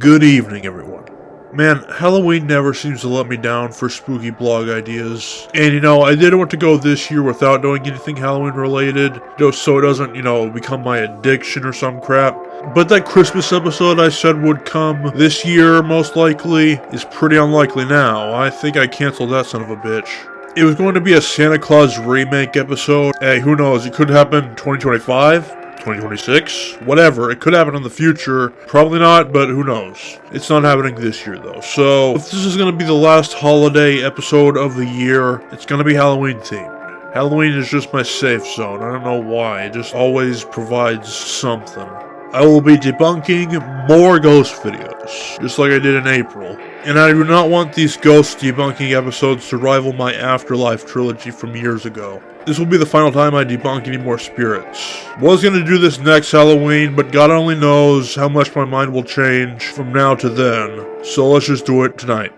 Good evening, everyone. Man, Halloween never seems to let me down for spooky blog ideas. And I didn't want to go this year without doing anything Halloween related, just so it doesn't, become my addiction or some crap. But that Christmas episode I said would come this year, most likely, is pretty unlikely now. I think I canceled that son of a bitch. It was going to be a Santa Claus remake episode. Hey, who knows, it could happen in 2025? 2026? Whatever, it could happen in the future. Probably not, but who knows. It's not happening this year, though. So, if this is going to be the last holiday episode of the year, it's going to be Halloween themed. Halloween is just my safe zone. I don't know why. It just always provides something. I will be debunking more ghost videos, just like I did in April. And I do not want these ghost debunking episodes to rival my Afterlife trilogy from years ago. This will be the final time I debunk any more spirits. Was going to do this next Halloween, but God only knows how much my mind will change from now to then. So let's just do it tonight.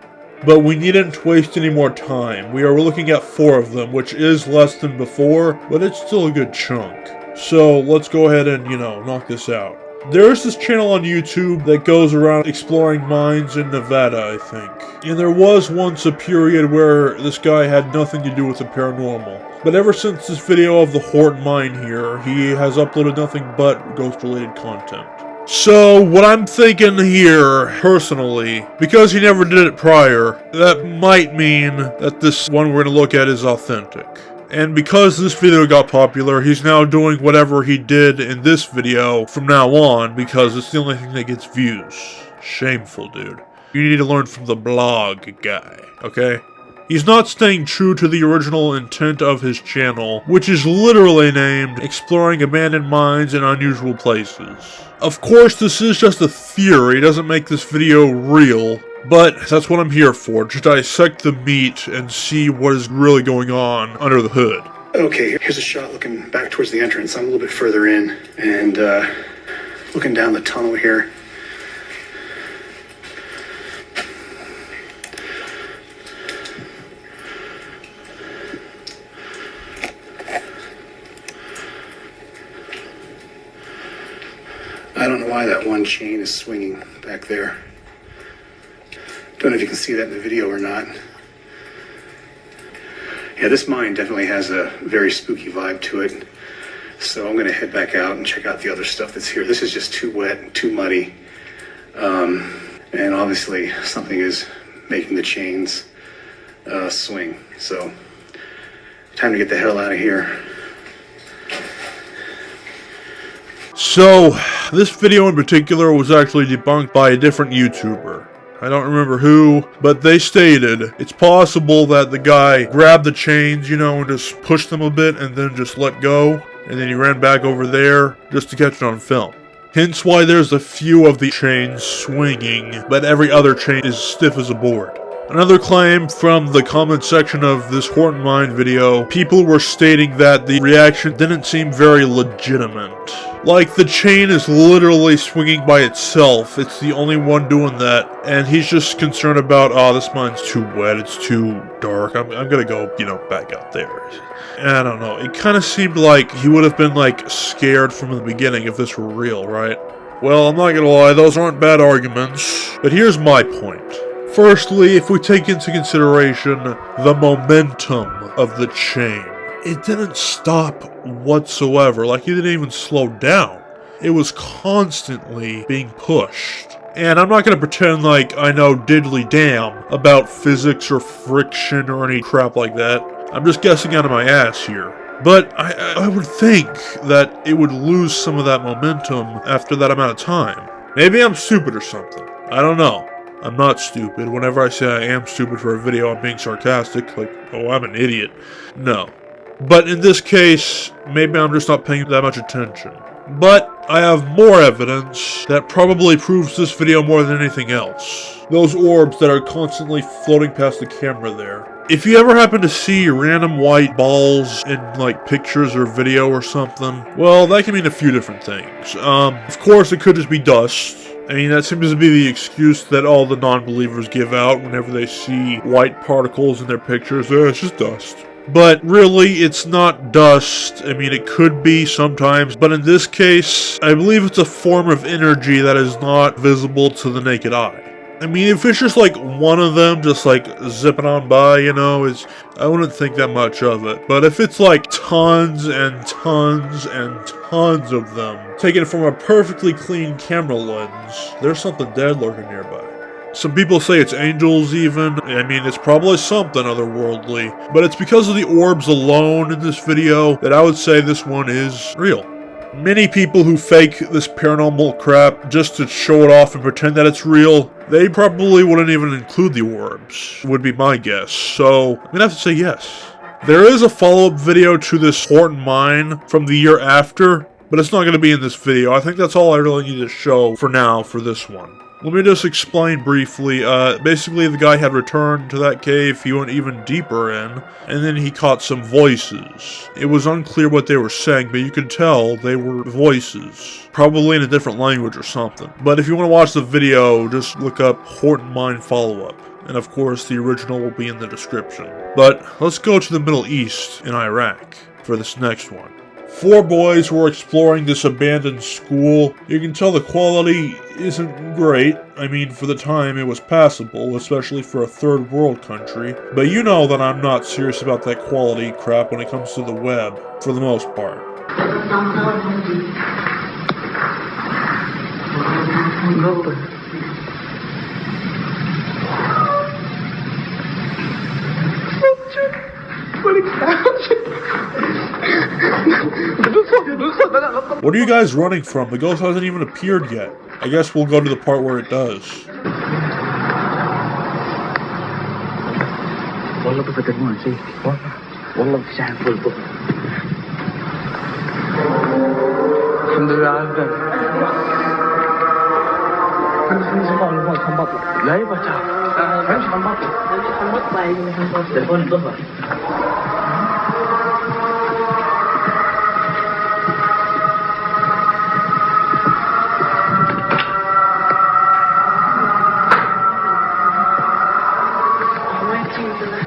But we needn't waste any more time. We are looking at 4 of them, which is less than before, but it's still a good chunk. So let's go ahead and, knock this out. There's this channel on YouTube that goes around exploring mines in Nevada, I think. And there was once a period where this guy had nothing to do with the paranormal. But ever since this video of the Horton mine here, he has uploaded nothing but ghost-related content. So, what I'm thinking here, personally, because he never did it prior, that might mean that this one we're going to look at is authentic. And because this video got popular, he's now doing whatever he did in this video from now on, because it's the only thing that gets views. Shameful, dude. You need to learn from the blog guy, okay? He's not staying true to the original intent of his channel, which is literally named Exploring Abandoned Mines in Unusual Places. Of course, this is just a theory, it doesn't make this video real, but that's what I'm here for, to dissect the meat and see what is really going on under the hood. Okay, here's a shot looking back towards the entrance. I'm a little bit further in, and looking down the tunnel here. I don't know why that one chain is swinging back there. Don't know if you can see that in the video or not. Yeah, this mine definitely has a very spooky vibe to it. So I'm going to head back out and check out the other stuff that's here. This is just too wet and too muddy. And obviously something is making the chains swing. So time to get the hell out of here. So, this video in particular was actually debunked by a different YouTuber. I don't remember who, but they stated it's possible that the guy grabbed the chains, and just pushed them a bit and then just let go, and then he ran back over there just to catch it on film. Hence why there's a few of the chains swinging, but every other chain is stiff as a board. Another claim from the comment section of this Horton Mine video, people were stating that the reaction didn't seem very legitimate. Like, the chain is literally swinging by itself, it's the only one doing that, and he's just concerned about, oh, this mine's too wet, it's too dark, I'm gonna go, back out there. I don't know, it kind of seemed like he would have been, scared from the beginning if this were real, right? Well, I'm not gonna lie, those aren't bad arguments, but here's my point. Firstly, if we take into consideration the momentum of the chain, it didn't stop whatsoever, it didn't even slow down. It was constantly being pushed. And I'm not going to pretend like I know diddly damn about physics or friction or any crap like that. I'm just guessing out of my ass here. But I would think that it would lose some of that momentum after that amount of time. Maybe I'm stupid or something. I don't know. I'm not stupid. Whenever I say I am stupid for a video, I'm being sarcastic, oh, I'm an idiot. No. But in this case, maybe I'm just not paying that much attention. But I have more evidence that probably proves this video more than anything else. Those orbs that are constantly floating past the camera there. If you ever happen to see random white balls in, pictures or video or something, well, that can mean a few different things. Of course, it could just be dust. I mean, that seems to be the excuse that all the non-believers give out whenever they see white particles in their pictures. It's just dust. But really, it's not dust. I mean, it could be sometimes, but in this case, I believe it's a form of energy that is not visible to the naked eye. I mean, if it's just like one of them just like zipping on by, you know, I wouldn't think that much of it. But if it's like tons and tons and tons of them, taken from a perfectly clean camera lens, there's something dead lurking nearby. Some people say it's angels even. I mean, it's probably something otherworldly, but it's because of the orbs alone in this video that I would say this one is real. Many people who fake this paranormal crap just to show it off and pretend that it's real, they probably wouldn't even include the orbs, would be my guess. So, I'm gonna have to say yes. There is a follow-up video to this Horton mine from the year after, but it's not gonna be in this video. I think that's all I really need to show for now for this one. Let me just explain briefly. Basically, the guy had returned to that cave. He went even deeper in, and then he caught some voices. It was unclear what they were saying, but you could tell they were voices. Probably in a different language or something. But if you want to watch the video, just look up Horton Mine Follow-Up. And of course, the original will be in the description. But let's go to the Middle East in Iraq for this next one. 4 boys were exploring this abandoned school. You can tell the quality isn't great. I mean, for the time it was passable, especially for a third world country. But you know that I'm not serious about that quality crap when it comes to the web, for the most part. What are you guys running from? The ghost hasn't even appeared yet. I guess we'll go to the part where it does.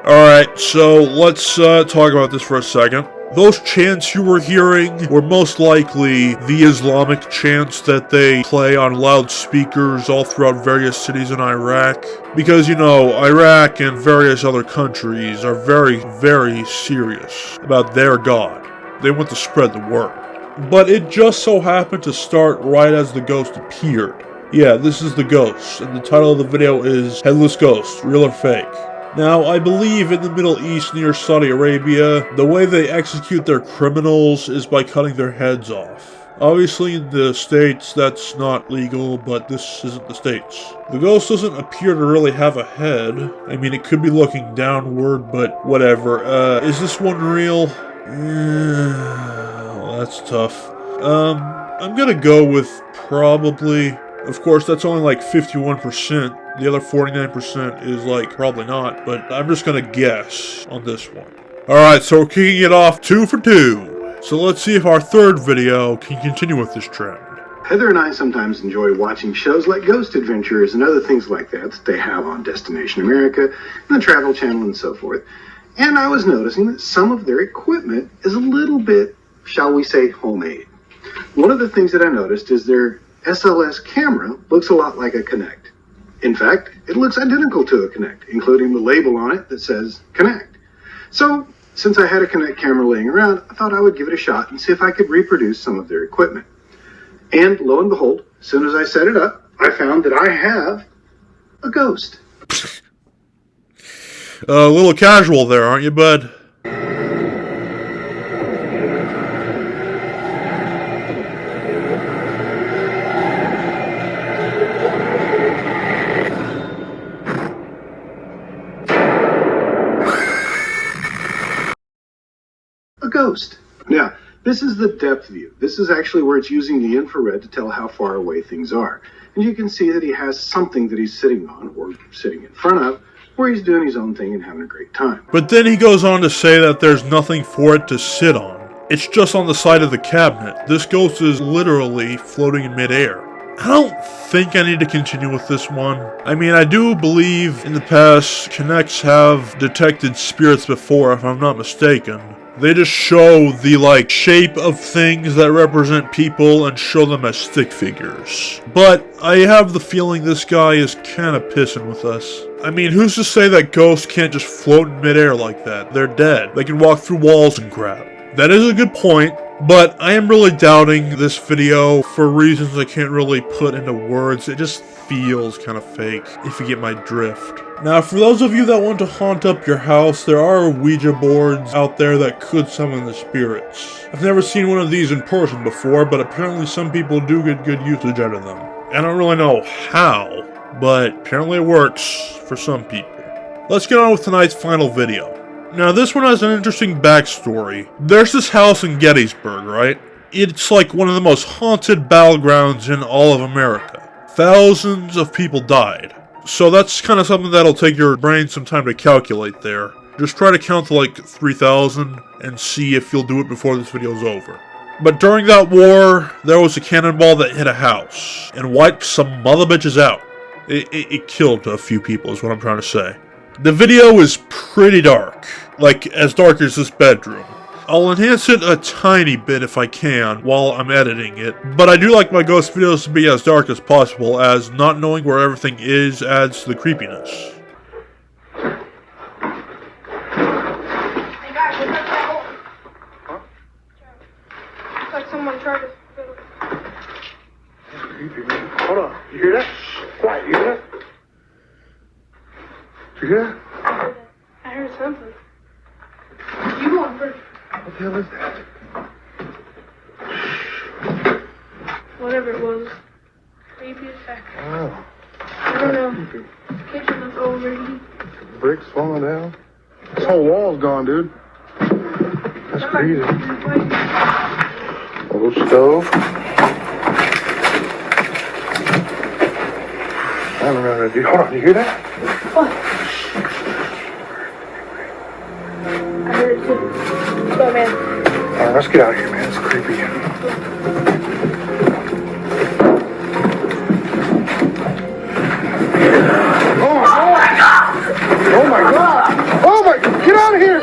Alright, so let's talk about this for a second. Those chants you were hearing were most likely the Islamic chants that they play on loudspeakers all throughout various cities in Iraq. Because, you know, Iraq and various other countries are very, very serious about their God. They want to spread the word. But it just so happened to start right as the ghost appeared. Yeah, this is the ghost, and the title of the video is Headless Ghost, Real or Fake. Now, I believe in the Middle East near Saudi Arabia, the way they execute their criminals is by cutting their heads off. Obviously in the States that's not legal, but this isn't the States. The ghost doesn't appear to really have a head. I mean, it could be looking downward, but whatever. Is this one real? Well, that's tough. I'm gonna go with probably. Of course, that's only like 51%. The other 49% is like probably not, but I'm just gonna guess on this one. Alright, so we're kicking it off 2 for 2. So let's see if our third video can continue with this trend. Heather and I sometimes enjoy watching shows like Ghost Adventures and other things like that they have on Destination America and the Travel Channel and so forth. And I was noticing that some of their equipment is a little bit, shall we say, homemade. One of the things that I noticed is their SLS camera looks a lot like a Kinect. In fact, it looks identical to a Kinect, including the label on it that says Kinect. So, since I had a Kinect camera laying around, I thought I would give it a shot and see if I could reproduce some of their equipment. And lo and behold, as soon as I set it up, I found that I have a ghost. A little casual there, aren't you, bud? Ghost. Now, this is the depth view. This is actually where it's using the infrared to tell how far away things are. And you can see that he has something that he's sitting on, or sitting in front of, where he's doing his own thing and having a great time. But then he goes on to say that there's nothing for it to sit on. It's just on the side of the cabinet. This ghost is literally floating in midair. I don't think I need to continue with this one. I mean, I do believe in the past, Connects have detected spirits before, if I'm not mistaken. They just show the, like, shape of things that represent people and show them as stick figures. But I have the feeling this guy is kinda pissing with us. I mean, who's to say that ghosts can't just float in midair like that? They're dead. They can walk through walls and crap. That is a good point, but I am really doubting this video for reasons I can't really put into words. It just feels kind of fake, if you get my drift. Now, for those of you that want to haunt up your house, there are Ouija boards out there that could summon the spirits. I've never seen one of these in person before, but apparently some people do get good usage out of them. I don't really know how, but apparently it works for some people. Let's get on with tonight's final video. Now, this one has an interesting backstory. There's this house in Gettysburg, right? It's like one of the most haunted battlegrounds in all of America. Thousands of people died. So that's kind of something that'll take your brain some time to calculate there. Just try to count to like 3,000 and see if you'll do it before this video's over. But during that war, there was a cannonball that hit a house and wiped some mother bitches out. It killed a few people is what I'm trying to say. The video is pretty dark, like as dark as this bedroom. I'll enhance it a tiny bit if I can while I'm editing it, but I do like my ghost videos to be as dark as possible, as not knowing where everything is adds to the creepiness. Hey guys, look at that hole. Huh? Looks like someone tried to fill it. That's creepy, man. Hold on. You hear that? Quiet. You hear that? You hear that? I heard something. You go on first. What the hell is that? Whatever it was. Creepy as heck. Oh. I don't know. Kitchen looks overheated. Bricks falling down. This whole wall's gone, dude. That's crazy. Old stove. I don't know how to do. Hold on, you hear that? What? I heard it too. Let's go, man. Alright, let's get out of here, man. It's creepy. Oh my god! Oh my god! Oh my god! Get out of here!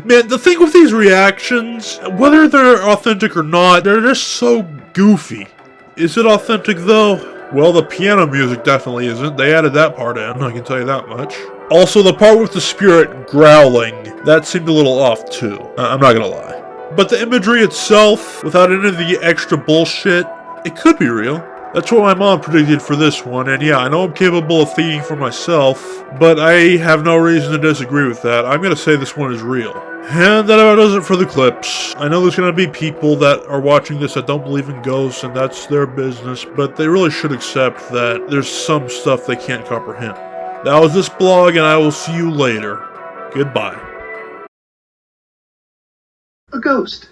Man, the thing with these reactions, whether they're authentic or not, they're just so goofy. Is it authentic though? Well, the piano music definitely isn't. They added that part in, I can tell you that much. Also, the part with the spirit growling, that seemed a little off too. I'm not gonna lie. But the imagery itself, without any of the extra bullshit, it could be real. That's what my mom predicted for this one, and yeah, I know I'm capable of thinking for myself, but I have no reason to disagree with that. I'm gonna say this one is real. And that about does it for the clips. I know there's gonna be people that are watching this that don't believe in ghosts, and that's their business, but they really should accept that there's some stuff they can't comprehend. That was this blog, and I will see you later. Goodbye. A ghost.